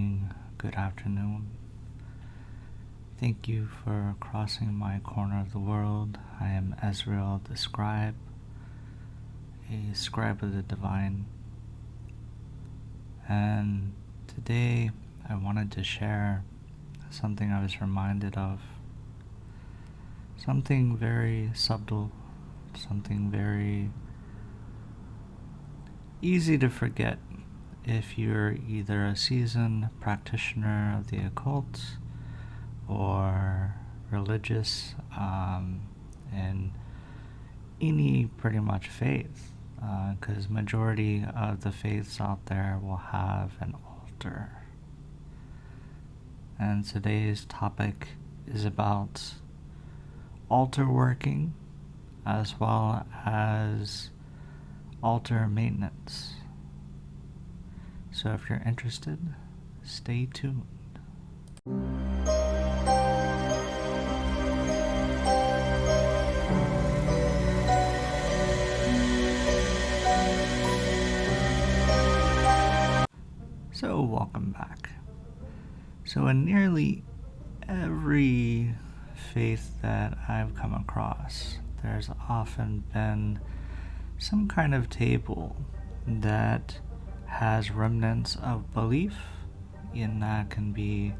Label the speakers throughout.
Speaker 1: morning, good afternoon. Thank you for crossing my corner of the world. I am Ezreal the Scribe, a scribe of the divine. And today I wanted to share something I was reminded of. Something very subtle, something very easy to forget if you're either a seasoned practitioner of the occult or religious in any pretty much faith, because majority of the faiths out there will have an altar. And today's topic is about altar working as well as altar maintenance. So if you're interested, stay tuned. So welcome back. So in nearly every faith that I've come across, there's often been some kind of table that has remnants of belief, and that can be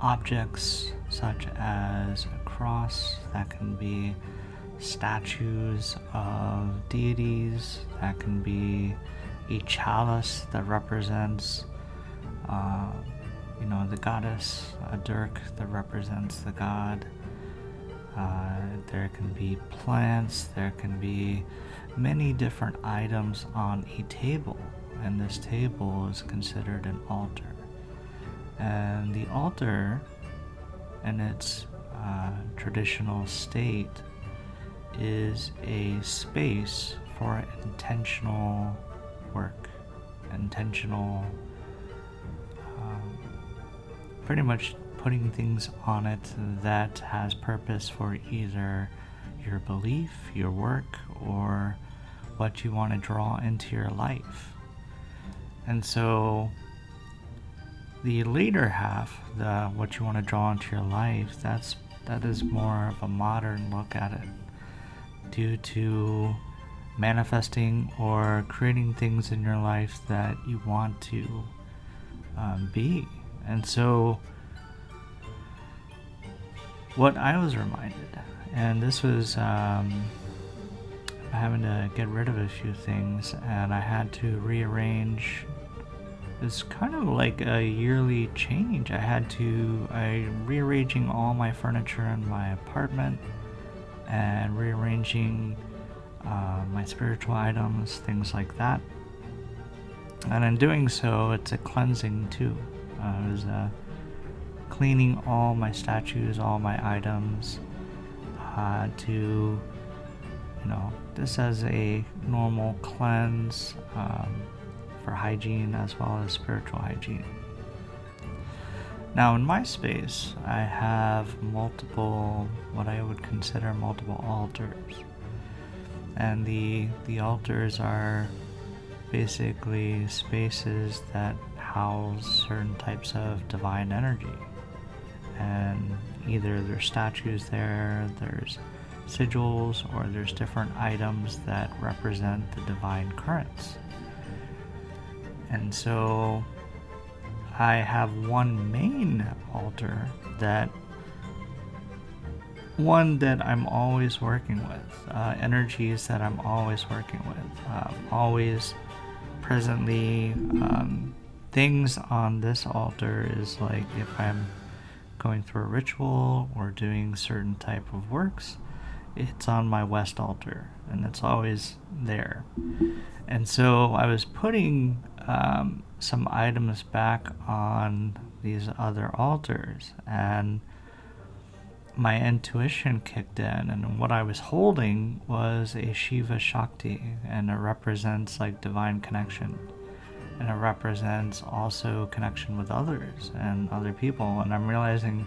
Speaker 1: objects such as a cross, that can be statues of deities, that can be a chalice that represents the goddess, a dirk that represents the god. There can be plants, there can be many different items on a table, and this table is considered an altar. And the altar, in its traditional state, is a space for intentional work, intentional, pretty much putting things on it that has purpose for either your belief, your work, or what you want to draw into your life. And so the later half, the what you want to draw into your life, that is more of a modern look at it, due to manifesting or creating things in your life that you want to be. And so what I was reminded, and this was having to get rid of a few things, and I had to rearrange. It's kind of like a yearly change. I rearranging all my furniture in my apartment and rearranging my spiritual items, things like that. And in doing so, it's a cleansing too. It was cleaning all my statues, all my items, to, this as a normal cleanse for hygiene as well as spiritual hygiene. Now in my space, I have multiple, what I would consider multiple altars. And the altars are basically spaces that house certain types of divine energy. And either there's statues there's sigils, or there's different items that represent the divine currents. And so I have one main altar that I'm always working with, energies that I'm always working with, always presently. Things on this altar is like if I'm going through a ritual or doing certain type of works, it's on my west altar, and it's always there. And so I was putting some items back on these other altars, and my intuition kicked in, and what I was holding was a Shiva Shakti, and it represents like divine connection, and it represents also connection with others and other people. And I'm realizing,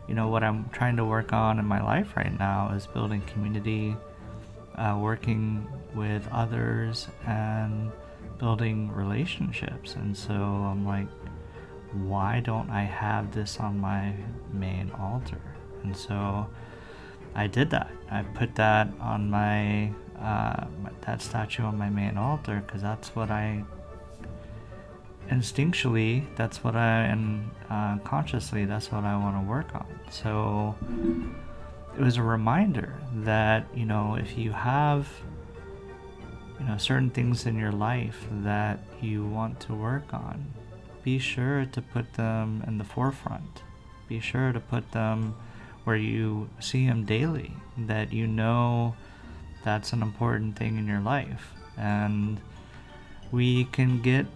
Speaker 1: what I'm trying to work on in my life right now is building community, working with others, and building relationships. And so I'm like, why don't I have this on my main altar? And so I did that. I put that on my that statue on my main altar, because that's what I instinctually, that's what I, and consciously, that's what I want to work on. So it was a reminder that, if you have, certain things in your life that you want to work on, be sure to put them in the forefront. Be sure to put them where you see them daily, that that's an important thing in your life. And we can get,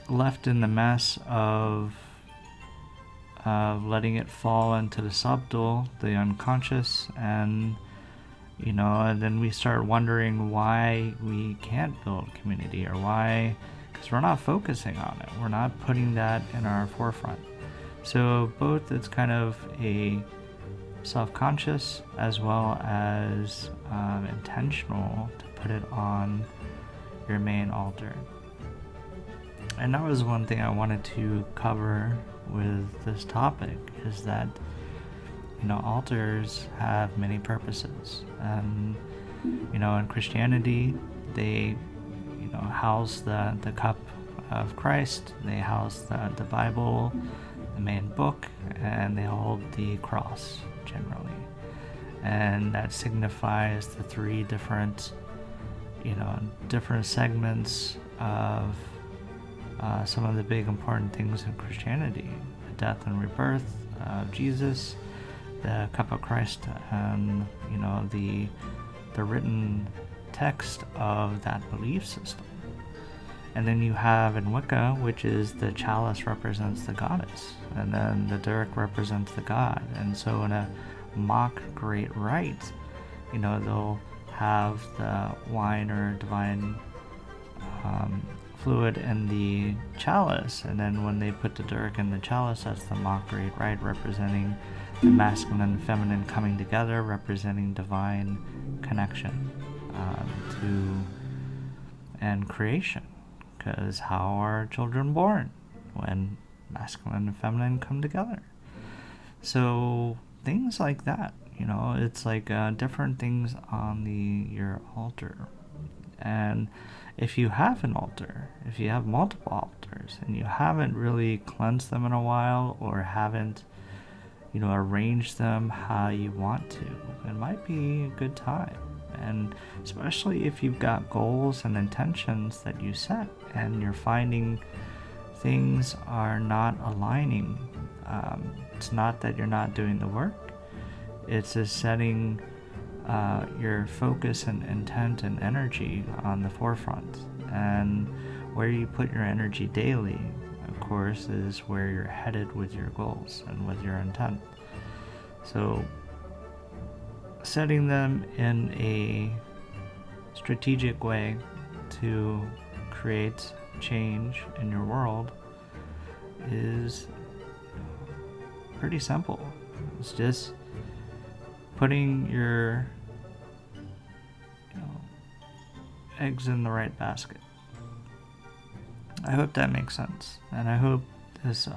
Speaker 1: left in the mess of letting it fall into the subtle, the unconscious, and then we start wondering why we can't build community, or why, because we're not focusing on it. We're not putting that in our forefront. So both, it's kind of a self-conscious as well as intentional to put it on your main altar. And that was one thing I wanted to cover with this topic, is that altars have many purposes. And in Christianity, they house the cup of Christ, they house the Bible, the main book, and they hold the cross generally. And that signifies the three different segments of some of the big important things in Christianity: the death and rebirth of Jesus, the cup of Christ, and the written text of that belief system. And then you have in Wicca, which is the chalice represents the goddess, and then the dirk represents the god. And so in a mock great rite, they'll have the wine or divine fluid in the chalice, and then when they put the dirk in the chalice, that's the mock great rite, representing the masculine and feminine coming together, representing divine connection and creation. Because how are children born? When masculine and feminine come together. So things like that, it's like different things on your altar. And if you have an altar, if you have multiple altars, and you haven't really cleansed them in a while, or haven't arranged them how you want to, it might be a good time. And especially if you've got goals and intentions that you set, and you're finding things are not aligning, it's not that you're not doing the work, it's just setting your focus and intent and energy on the forefront. And where you put your energy daily, of course, is where you're headed with your goals and with your intent. So setting them in a strategic way to create change in your world is pretty simple. It's just putting your eggs in the right basket. I hope that makes sense, and I hope this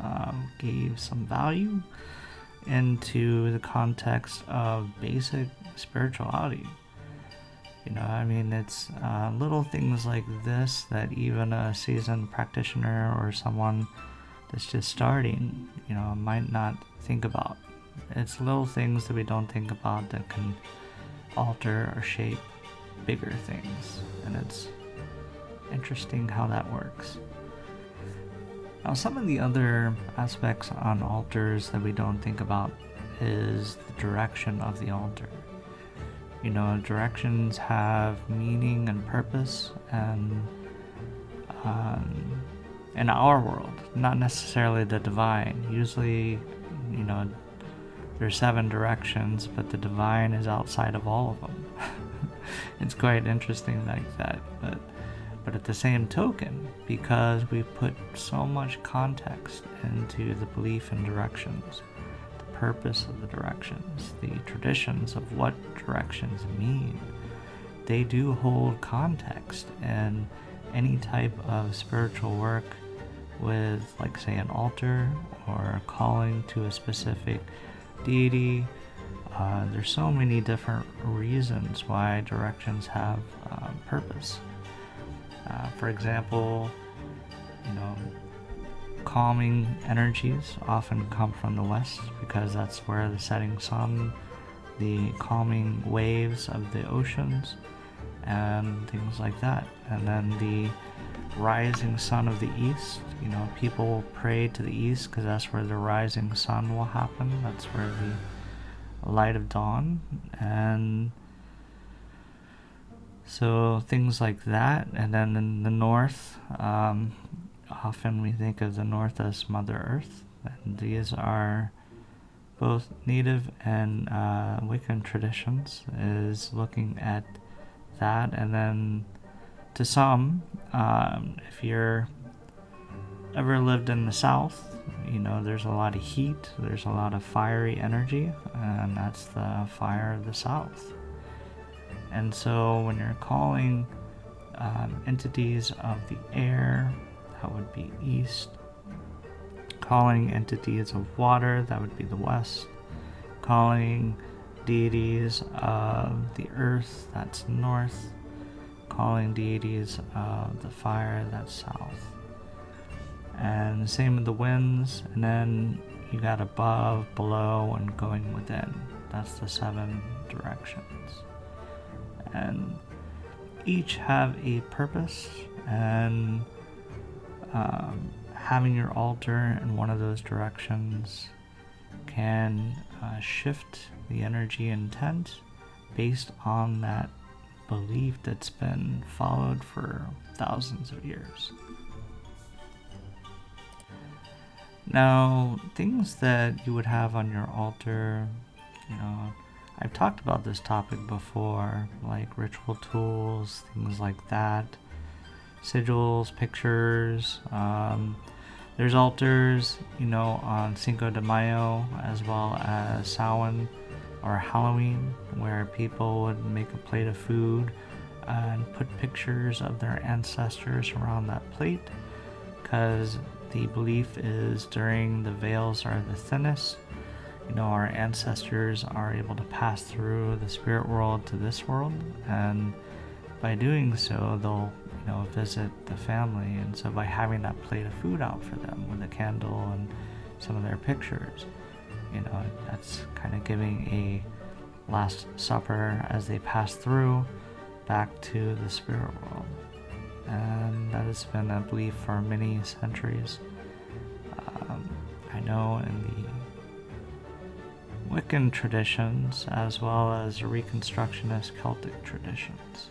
Speaker 1: gave some value into the context of basic spirituality. It's little things like this that even a seasoned practitioner or someone that's just starting, might not think about. It's little things that we don't think about that can alter or shape bigger things, and it's interesting how that works. Now, some of the other aspects on altars that we don't think about is the direction of the altar. Directions have meaning and purpose, and in our world, not necessarily the divine. Usually, there's 7 directions, but the divine is outside of all of them. It's quite interesting like that, but at the same token, because we put so much context into the belief in directions, the purpose of the directions, the traditions of what directions mean, they do hold context, and any type of spiritual work with, like, say, an altar or calling to a specific deity. There's so many different reasons why directions have purpose. For example, calming energies often come from the west because that's where the setting sun, the calming waves of the oceans, and things like that. And then the rising sun of the east, people pray to the east because that's where the rising sun will happen. That's where the light of dawn, and so things like that. And then in the north, often we think of the north as Mother Earth, and these are both native and Wiccan traditions, is looking at that. And then to some, if you're ever lived in the south, there's a lot of heat, there's a lot of fiery energy, and that's the fire of the south. And so when you're calling entities of the air, that would be east. Calling entities of water, that would be the west. Calling deities of the earth, that's north. Calling deities of the fire, that's south. And the same with the winds, and then you got above, below, and going within. That's the 7 directions. And each have a purpose, and having your altar in one of those directions can shift the energy intent based on that belief that's been followed for thousands of years. Now, things that you would have on your altar, I've talked about this topic before, like ritual tools, things like that, sigils, pictures. There's altars, on Cinco de Mayo as well as Samhain or Halloween, where people would make a plate of food and put pictures of their ancestors around that plate, because the belief is during the veils are the thinnest, our ancestors are able to pass through the spirit world to this world, and by doing so they'll visit the family. And so by having that plate of food out for them with a candle and some of their pictures, that's kind of giving a last supper as they pass through back to the spirit world. And that has been a belief for many centuries. I know in the Wiccan traditions as well as Reconstructionist Celtic traditions.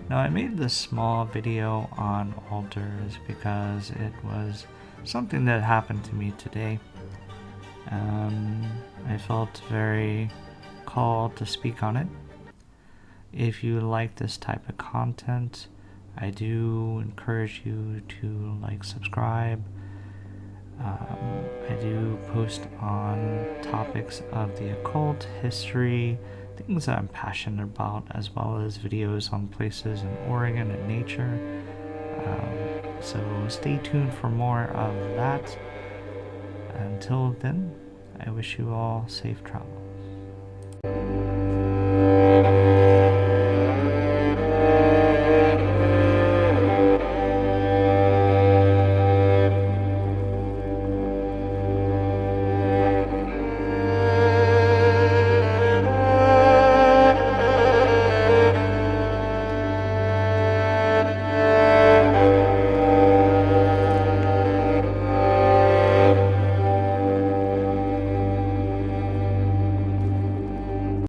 Speaker 1: Now, I made this small video on altars because it was something that happened to me today. I felt very called to speak on it. If you like this type of content, I do encourage you to subscribe. I do post on topics of the occult, history, things that I'm passionate about, as well as videos on places in Oregon and nature. So stay tuned for more of that. Until then, I wish you all safe travel.